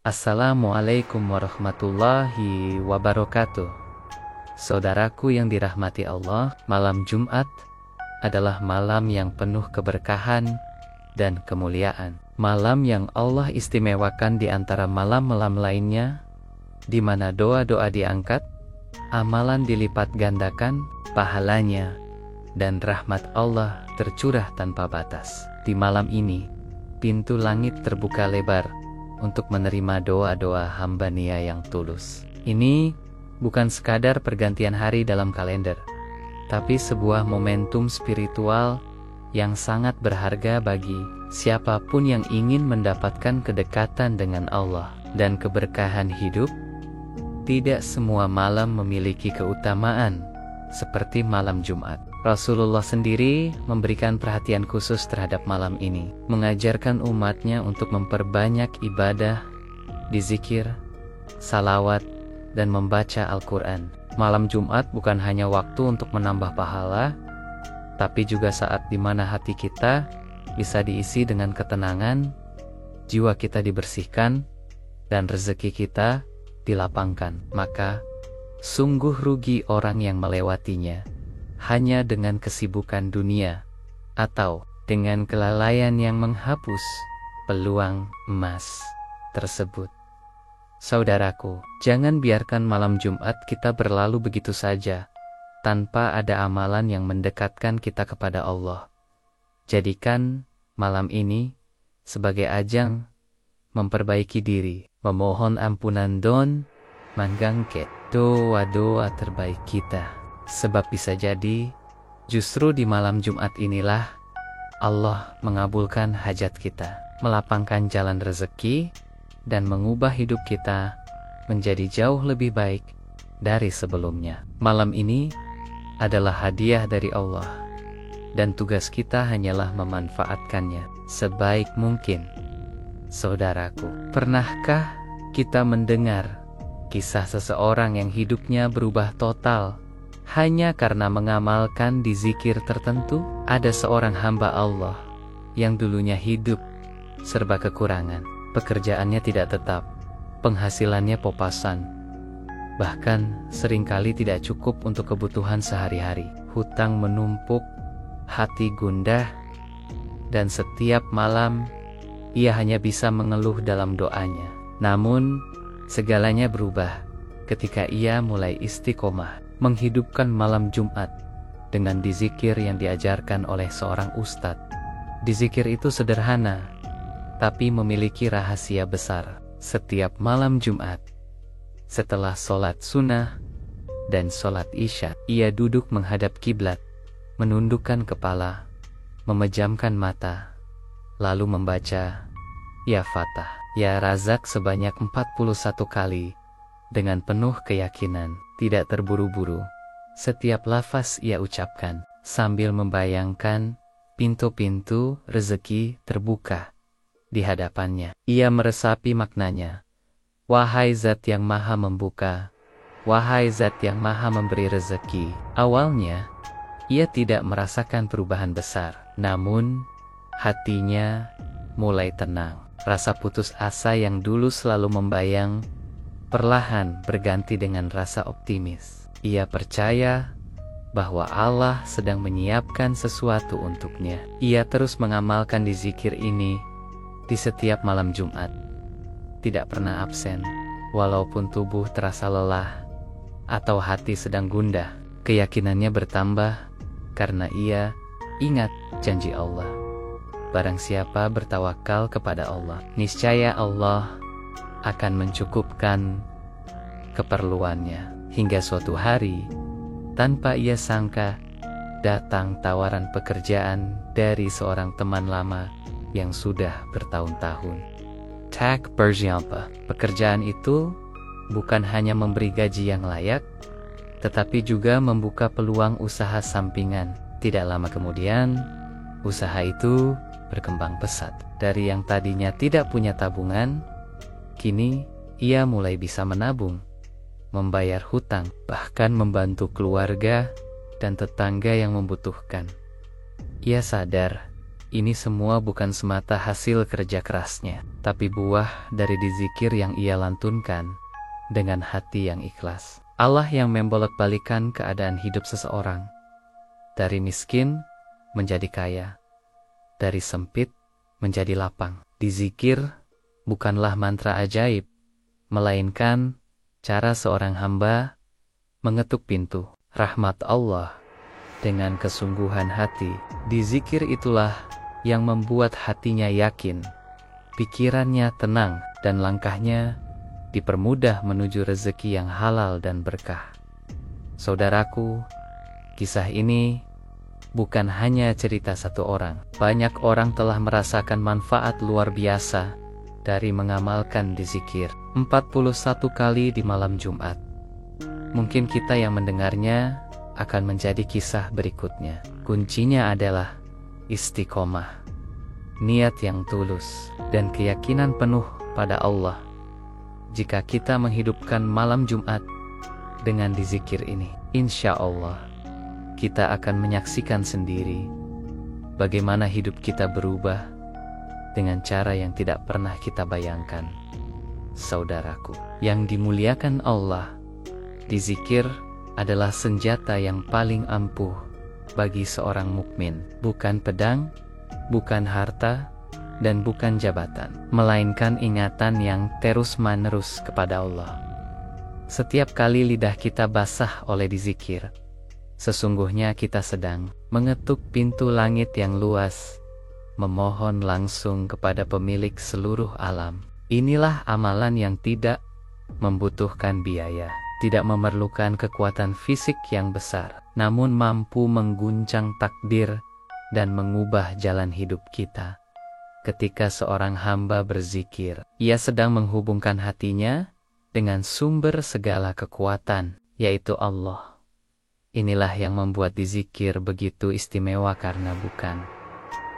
Assalamualaikum warahmatullahi wabarakatuh. Saudaraku yang dirahmati Allah, malam Jumat adalah malam yang penuh keberkahan dan kemuliaan. Malam yang Allah istimewakan di antara malam-malam lainnya, di mana doa-doa diangkat, amalan dilipat gandakan, pahalanya, dan rahmat Allah tercurah tanpa batas. Di malam ini, pintu langit terbuka lebar untuk menerima doa-doa hamba Nia yang tulus. Ini bukan sekadar pergantian hari dalam kalender, tapi sebuah momentum spiritual yang sangat berharga bagi siapapun yang ingin mendapatkan kedekatan dengan Allah dan keberkahan hidup. Tidak semua malam memiliki keutamaan seperti malam Jumat. Rasulullah sendiri memberikan perhatian khusus terhadap malam ini, mengajarkan umatnya untuk memperbanyak ibadah, dizikir, salawat, dan membaca Al-Quran. Malam Jumat bukan hanya waktu untuk menambah pahala, tapi juga saat di mana hati kita bisa diisi dengan ketenangan, jiwa kita dibersihkan, dan rezeki kita dilapangkan. Maka, sungguh rugi orang yang melewatinya hanya dengan kesibukan dunia atau dengan kelalaian yang menghapus peluang emas tersebut. Saudaraku, jangan biarkan malam Jumat kita berlalu begitu saja tanpa ada amalan yang mendekatkan kita kepada Allah. Jadikan malam ini sebagai ajang memperbaiki diri, memohon ampunan don, manggangke doa-doa terbaik kita. Sebab bisa jadi, justru di malam Jumat inilah Allah mengabulkan hajat kita, melapangkan jalan rezeki, dan mengubah hidup kita menjadi jauh lebih baik dari sebelumnya. Malam ini adalah hadiah dari Allah, dan tugas kita hanyalah memanfaatkannya sebaik mungkin. Saudaraku, pernahkah kita mendengar kisah seseorang yang hidupnya berubah total hanya karena mengamalkan di zikir tertentu? Ada seorang hamba Allah yang dulunya hidup serba kekurangan. Pekerjaannya tidak tetap, penghasilannya popasan, bahkan seringkali tidak cukup untuk kebutuhan sehari-hari. Hutang menumpuk, hati gundah, dan setiap malam ia hanya bisa mengeluh dalam doanya. Namun, segalanya berubah ketika ia mulai istiqomah menghidupkan malam Jumat dengan dizikir yang diajarkan oleh seorang ustadz. Dizikir itu sederhana, tapi memiliki rahasia besar. Setiap malam Jumat, setelah sholat sunnah dan sholat isya, ia duduk menghadap kiblat, menundukkan kepala, memejamkan mata, lalu membaca Ya Fatah, Ya Razak sebanyak 41 kali dengan penuh keyakinan, tidak terburu-buru. Setiap lafaz ia ucapkan sambil membayangkan pintu-pintu rezeki terbuka di hadapannya. Ia meresapi maknanya. Wahai Zat yang Maha Membuka, wahai Zat yang Maha Memberi rezeki. Awalnya, ia tidak merasakan perubahan besar. Namun, hatinya mulai tenang. Rasa putus asa yang dulu selalu membayang perlahan berganti dengan rasa optimis. Ia percaya bahwa Allah sedang menyiapkan sesuatu untuknya. Ia terus mengamalkan di zikir ini di setiap malam Jumat, tidak pernah absen. Walaupun tubuh terasa lelah atau hati sedang gundah, keyakinannya bertambah karena ia ingat janji Allah. Barang siapa bertawakal kepada Allah, niscaya Allah akan mencukupkan keperluannya. Hingga suatu hari, tanpa ia sangka, datang tawaran pekerjaan dari seorang teman lama yang sudah bertahun-tahun. Tak berjumpa. Pekerjaan itu bukan hanya memberi gaji yang layak, tetapi juga membuka peluang usaha sampingan. Tidak lama kemudian, usaha itu berkembang pesat. Dari yang tadinya tidak punya tabungan, kini ia mulai bisa menabung, membayar hutang, bahkan membantu keluarga dan tetangga yang membutuhkan. Ia sadar Ini semua bukan semata hasil kerja kerasnya, tapi buah dari dzikir yang ia lantunkan dengan hati yang ikhlas. Allah yang membolak-balikan keadaan hidup seseorang, dari miskin menjadi kaya, dari sempit menjadi lapang. Dzikir bukanlah mantra ajaib, melainkan cara seorang hamba mengetuk pintu rahmat Allah dengan kesungguhan hati. Dzikir itulah yang membuat hatinya yakin, pikirannya tenang, dan langkahnya dipermudah menuju rezeki yang halal dan berkah. Saudaraku, kisah ini bukan hanya cerita satu orang. Banyak orang telah merasakan manfaat luar biasa dari mengamalkan dzikir 41 kali di malam Jumat. Mungkin kita yang mendengarnya akan menjadi kisah berikutnya. Kuncinya adalah istiqomah, niat yang tulus, dan keyakinan penuh pada Allah. Jika kita menghidupkan malam Jumat dengan dzikir ini, insya Allah kita akan menyaksikan sendiri bagaimana hidup kita berubah dengan cara yang tidak pernah kita bayangkan. Saudaraku yang dimuliakan Allah, dzikir adalah senjata yang paling ampuh bagi seorang mukmin. Bukan pedang, bukan harta, dan bukan jabatan, melainkan ingatan yang terus-menerus kepada Allah. Setiap kali lidah kita basah oleh dzikir, sesungguhnya kita sedang mengetuk pintu langit yang luas, memohon langsung kepada pemilik seluruh alam. Inilah amalan yang tidak membutuhkan biaya, tidak memerlukan kekuatan fisik yang besar, namun mampu mengguncang takdir dan mengubah jalan hidup kita. Ketika seorang hamba berzikir, ia sedang menghubungkan hatinya dengan sumber segala kekuatan, yaitu Allah. Inilah yang membuat dzikir begitu istimewa, karena bukan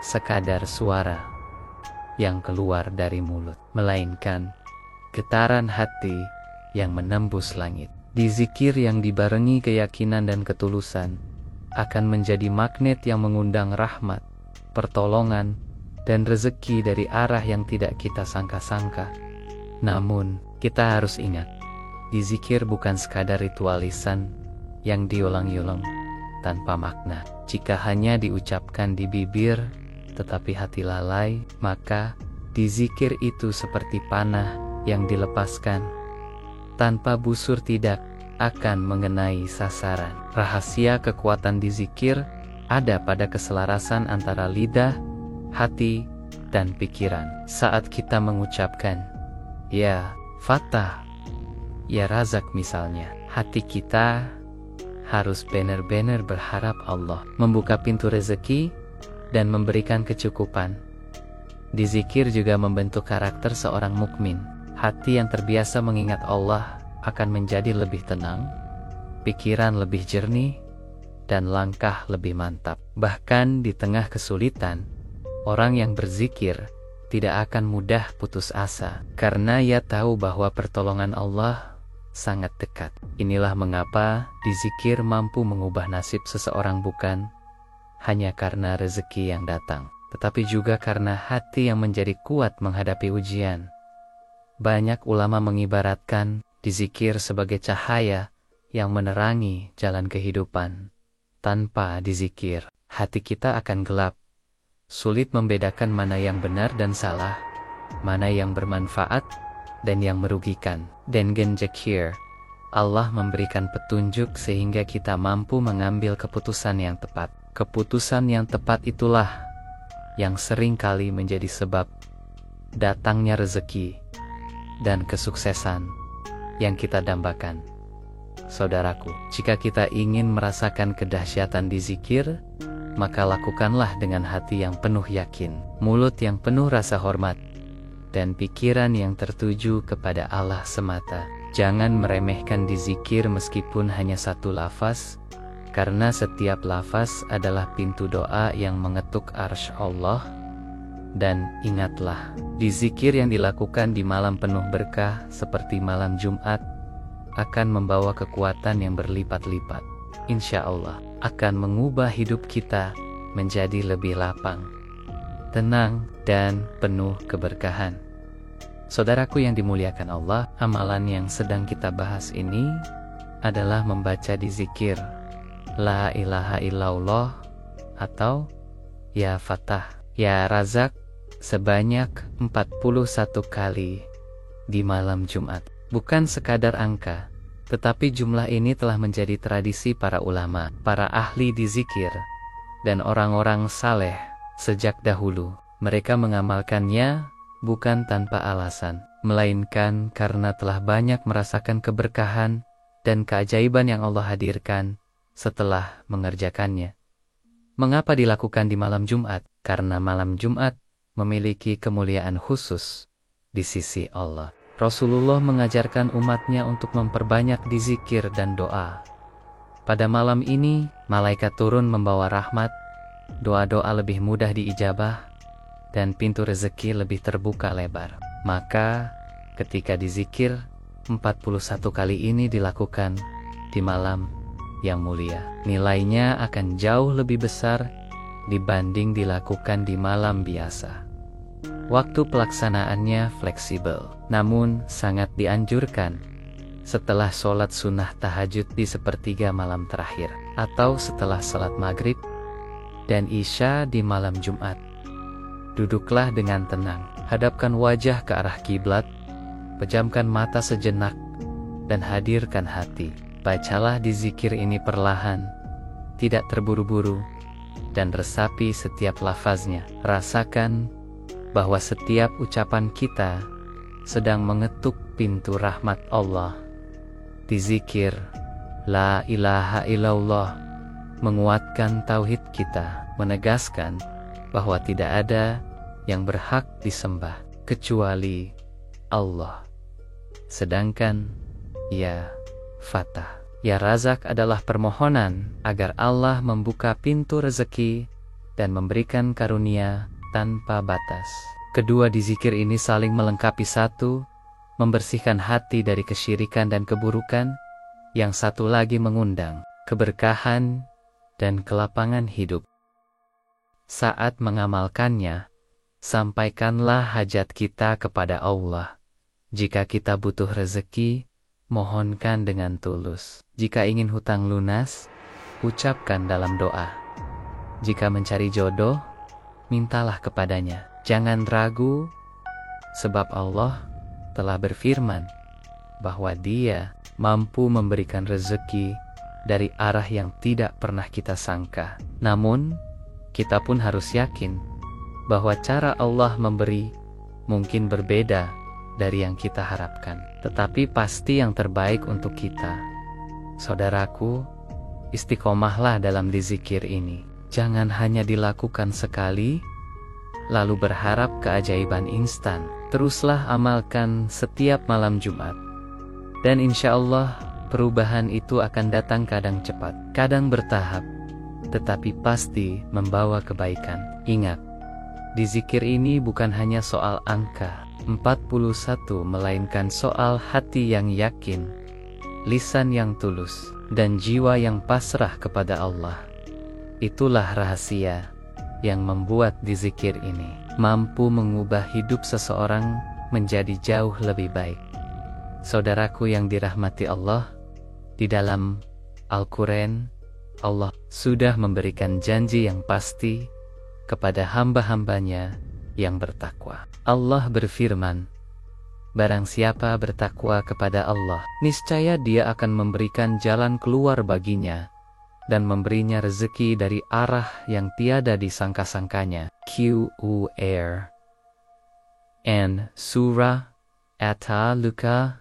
sekadar suara yang keluar dari mulut, melainkan getaran hati yang menembus langit. Dzikir yang dibarengi keyakinan dan ketulusan akan menjadi magnet yang mengundang rahmat, pertolongan, dan rezeki dari arah yang tidak kita sangka-sangka. Namun, kita harus ingat, dzikir bukan sekadar ritual lisan yang diulang-ulang tanpa makna. Jika hanya diucapkan di bibir, tetapi hati lalai, maka dzikir itu seperti panah yang dilepaskan tanpa busur, tidak akan mengenai sasaran. Rahasia kekuatan dzikir ada pada keselarasan antara lidah, hati, dan pikiran. Saat kita mengucapkan ya Fatah, ya Razak misalnya, hati kita harus benar-benar berharap Allah membuka pintu rezeki dan memberikan kecukupan. Dzikir juga membentuk karakter seorang mukmin. Hati yang terbiasa mengingat Allah akan menjadi lebih tenang, pikiran lebih jernih, dan langkah lebih mantap. Bahkan di tengah kesulitan, orang yang berzikir tidak akan mudah putus asa, karena ia tahu bahwa pertolongan Allah sangat dekat. Inilah mengapa dzikir mampu mengubah nasib seseorang, bukan hanya karena rezeki yang datang, tetapi juga karena hati yang menjadi kuat menghadapi ujian. Banyak ulama mengibaratkan dzikir sebagai cahaya yang menerangi jalan kehidupan. Tanpa dzikir, hati kita akan gelap, sulit membedakan mana yang benar dan salah, mana yang bermanfaat dan yang merugikan. Dengan dzikir, Allah memberikan petunjuk sehingga kita mampu mengambil keputusan yang tepat. Keputusan yang tepat itulah yang sering kali menjadi sebab datangnya rezeki dan kesuksesan yang kita dambakan. Saudaraku, jika kita ingin merasakan kedahsyatan dzikir, maka lakukanlah dengan hati yang penuh yakin, mulut yang penuh rasa hormat, dan pikiran yang tertuju kepada Allah semata. Jangan meremehkan dzikir meskipun hanya satu lafaz, karena setiap lafaz adalah pintu doa yang mengetuk arsy Allah. Dan ingatlah, dzikir yang dilakukan di malam penuh berkah seperti malam Jumat akan membawa kekuatan yang berlipat-lipat. Insya Allah akan mengubah hidup kita menjadi lebih lapang, tenang, dan penuh keberkahan. Saudaraku yang dimuliakan Allah, amalan yang sedang kita bahas ini adalah membaca di zikir La ilaha illallah atau Ya Fatah, Ya Razak sebanyak 41 kali di malam Jumat. Bukan sekadar angka, tetapi jumlah ini telah menjadi tradisi para ulama, para ahli di zikir, dan orang-orang saleh sejak dahulu. Mereka mengamalkannya bukan tanpa alasan, melainkan karena telah banyak merasakan keberkahan dan keajaiban yang Allah hadirkan setelah mengerjakannya. Mengapa dilakukan di malam Jumat? Karena malam Jumat memiliki kemuliaan khusus di sisi Allah. Rasulullah mengajarkan umatnya untuk memperbanyak di zikir dan doa. Pada malam ini, malaikat turun membawa rahmat, doa-doa lebih mudah diijabah, dan pintu rezeki lebih terbuka lebar. Maka, ketika dizikir, 41 kali ini dilakukan di malam yang mulia. Nilainya akan jauh lebih besar dibanding dilakukan di malam biasa. Waktu pelaksanaannya fleksibel, namun sangat dianjurkan setelah sholat sunnah tahajud di sepertiga malam terakhir, atau setelah sholat maghrib dan isya di malam Jumat. Duduklah dengan tenang, hadapkan wajah ke arah kiblat, pejamkan mata sejenak, dan hadirkan hati. Bacalah di zikir ini perlahan, tidak terburu-buru, dan resapi setiap lafaznya. Rasakan bahwa setiap ucapan kita sedang mengetuk pintu rahmat Allah. Di zikir La ilaha illallah menguatkan tauhid kita, menegaskan bahwa tidak ada yang berhak disembah kecuali Allah. Sedangkan Ya Fatah, Ya Razak adalah permohonan agar Allah membuka pintu rezeki dan memberikan karunia tanpa batas. Kedua di zikir ini saling melengkapi satu, membersihkan hati dari kesyirikan dan keburukan, yang satu lagi mengundang keberkahan dan kelapangan hidup. Saat mengamalkannya, sampaikanlah hajat kita kepada Allah. Jika kita butuh rezeki, mohonkan dengan tulus. Jika ingin hutang lunas, ucapkan dalam doa. Jika mencari jodoh, mintalah kepadanya. Jangan ragu, sebab Allah telah berfirman bahwa Dia mampu memberikan rezeki dari arah yang tidak pernah kita sangka. Namun, kita pun harus yakin bahwa cara Allah memberi mungkin berbeda dari yang kita harapkan, tetapi pasti yang terbaik untuk kita. Saudaraku, istiqomahlah dalam dizikir ini. Jangan hanya dilakukan sekali, lalu berharap keajaiban instan. Teruslah amalkan setiap malam Jumat. Dan insya Allah, perubahan itu akan datang kadang cepat, kadang bertahap, tetapi pasti membawa kebaikan. Ingat, di zikir ini bukan hanya soal angka 41, melainkan soal hati yang yakin, lisan yang tulus, dan jiwa yang pasrah kepada Allah. Itulah rahasia yang membuat di zikir ini mampu mengubah hidup seseorang menjadi jauh lebih baik. Saudaraku yang dirahmati Allah, di dalam Al-Quran, Allah sudah memberikan janji yang pasti kepada hamba-hambanya yang bertakwa. Allah berfirman, barang siapa bertakwa kepada Allah, niscaya Dia akan memberikan jalan keluar baginya dan memberinya rezeki dari arah yang tiada disangka-sangkanya. Qur and Surah At-Taluka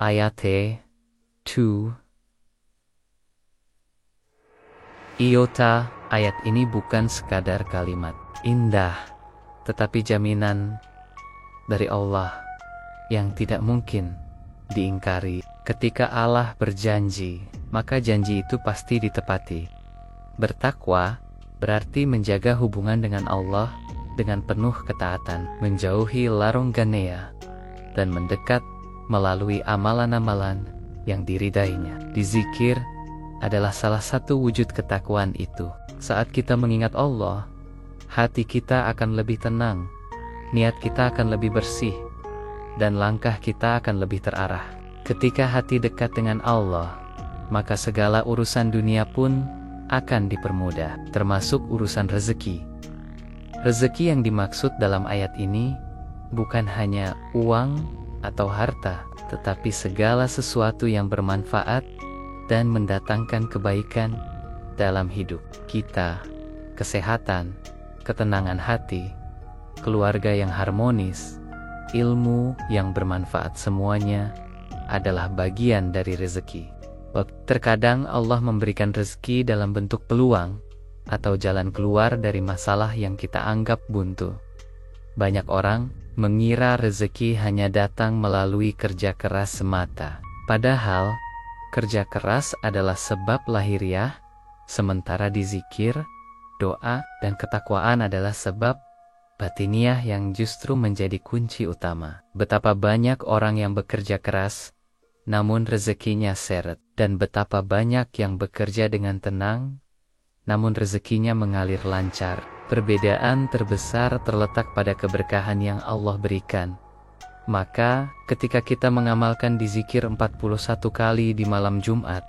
ayat 2. Iota, ayat ini bukan sekadar kalimat indah, tetapi jaminan dari Allah yang tidak mungkin diingkari. Ketika Allah berjanji, maka janji itu pasti ditepati. Bertakwa berarti menjaga hubungan dengan Allah dengan penuh ketaatan, menjauhi larung ganea, dan mendekat melalui amalan-amalan yang diridainya. Dizikir adalah salah satu wujud ketakwaan itu. Saat kita mengingat Allah, hati kita akan lebih tenang, niat kita akan lebih bersih, dan langkah kita akan lebih terarah. Ketika hati dekat dengan Allah, maka segala urusan dunia pun akan dipermudah, termasuk urusan rezeki. Rezeki yang dimaksud dalam ayat ini bukan hanya uang atau harta, tetapi segala sesuatu yang bermanfaat dan mendatangkan kebaikan dalam hidup kita. Kesehatan, ketenangan hati, keluarga yang harmonis, ilmu yang bermanfaat, semuanya adalah bagian dari rezeki. Terkadang Allah memberikan rezeki dalam bentuk peluang atau jalan keluar dari masalah yang kita anggap buntu. Banyak orang mengira rezeki hanya datang melalui kerja keras semata. Padahal, kerja keras adalah sebab lahiriah, sementara zikir, doa, dan ketakwaan adalah sebab batiniah yang justru menjadi kunci utama. Betapa banyak orang yang bekerja keras, namun rezekinya seret. Dan betapa banyak yang bekerja dengan tenang, namun rezekinya mengalir lancar. Perbedaan terbesar terletak pada keberkahan yang Allah berikan. Maka, ketika kita mengamalkan zikir 41 kali di malam Jumat,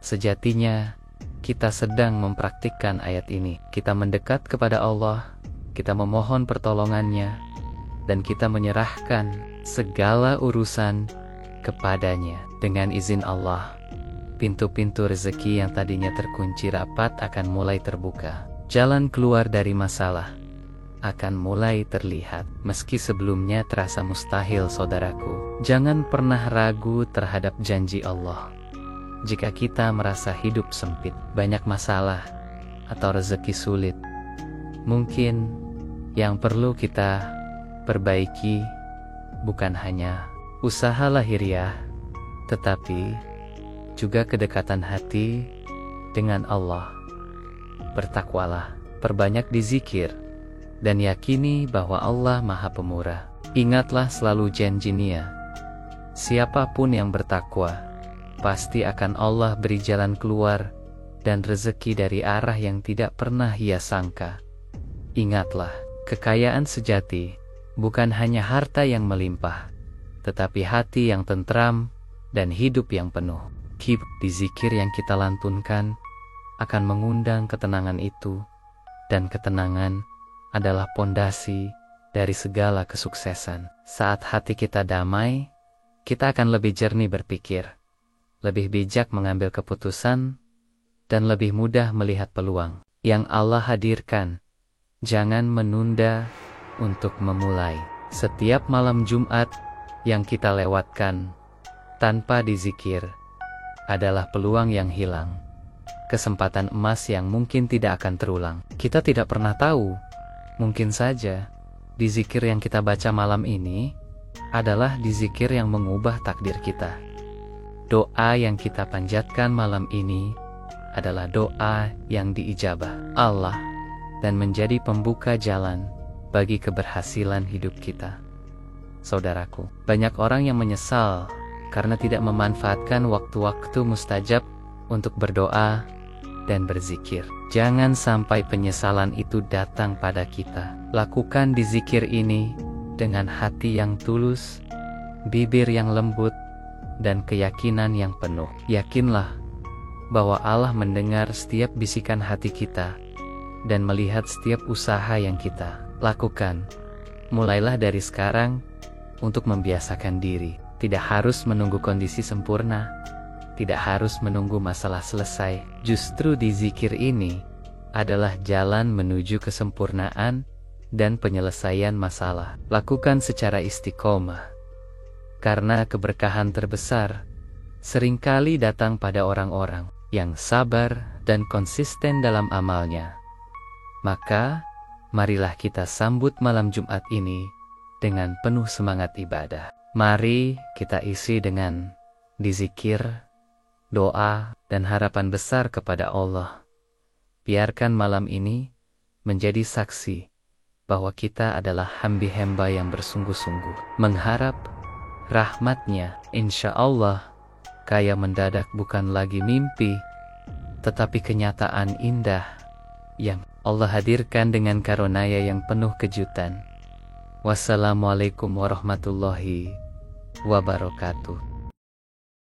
sejatinya kita sedang mempraktikkan ayat ini. Kita mendekat kepada Allah, kita memohon pertolongannya, dan kita menyerahkan segala urusan kepadanya. Dengan izin Allah, pintu-pintu rezeki yang tadinya terkunci rapat akan mulai terbuka. Jalan keluar dari masalah akan mulai terlihat, meski sebelumnya terasa mustahil. Saudaraku, jangan pernah ragu terhadap janji Allah. Jika kita merasa hidup sempit, banyak masalah, atau rezeki sulit, mungkin yang perlu kita perbaiki bukan hanya usaha lahiriah, tetapi juga kedekatan hati dengan Allah. Bertakwalah, perbanyak zikir, dan yakini bahwa Allah Maha Pemurah. Ingatlah selalu janji-Nya, siapapun yang bertakwa, pasti akan Allah beri jalan keluar dan rezeki dari arah yang tidak pernah ia sangka. Ingatlah, kekayaan sejati bukan hanya harta yang melimpah, tetapi hati yang tentram dan hidup yang penuh. Zikir yang kita lantunkan akan mengundang ketenangan itu, dan ketenangan adalah pondasi dari segala kesuksesan. Saat hati kita damai, kita akan lebih jernih berpikir, lebih bijak mengambil keputusan, dan lebih mudah melihat peluang yang Allah hadirkan. Jangan menunda untuk memulai. Setiap malam Jumat yang kita lewatkan tanpa zikir adalah peluang yang hilang, kesempatan emas yang mungkin tidak akan terulang. Kita tidak pernah tahu, mungkin saja zikir yang kita baca malam ini adalah zikir yang mengubah takdir kita. Doa yang kita panjatkan malam ini adalah doa yang diijabah Allah dan menjadi pembuka jalan bagi keberhasilan hidup kita. Saudaraku, banyak orang yang menyesal karena tidak memanfaatkan waktu-waktu mustajab untuk berdoa dan berzikir. Jangan sampai penyesalan itu datang pada kita. Lakukan zikir ini dengan hati yang tulus, bibir yang lembut, dan keyakinan yang penuh. Yakinlah bahwa Allah mendengar setiap bisikan hati kita dan melihat setiap usaha yang kita lakukan. Mulailah dari sekarang untuk membiasakan diri. Tidak harus menunggu kondisi sempurna, tidak harus menunggu masalah selesai. Justru zikir ini adalah jalan menuju kesempurnaan dan penyelesaian masalah. Lakukan secara istiqomah, karena keberkahan terbesar seringkali datang pada orang-orang yang sabar dan konsisten dalam amalnya. Maka, marilah kita sambut malam Jumat ini dengan penuh semangat ibadah. Mari kita isi dengan zikir, doa, dan harapan besar kepada Allah. Biarkan malam ini menjadi saksi bahwa kita adalah hamba yang bersungguh-sungguh mengharap rahmat-Nya. Insya Allah, kaya mendadak bukan lagi mimpi, tetapi kenyataan indah yang Allah hadirkan dengan karunia yang penuh kejutan. Wassalamualaikum warahmatullahi wabarakatuh.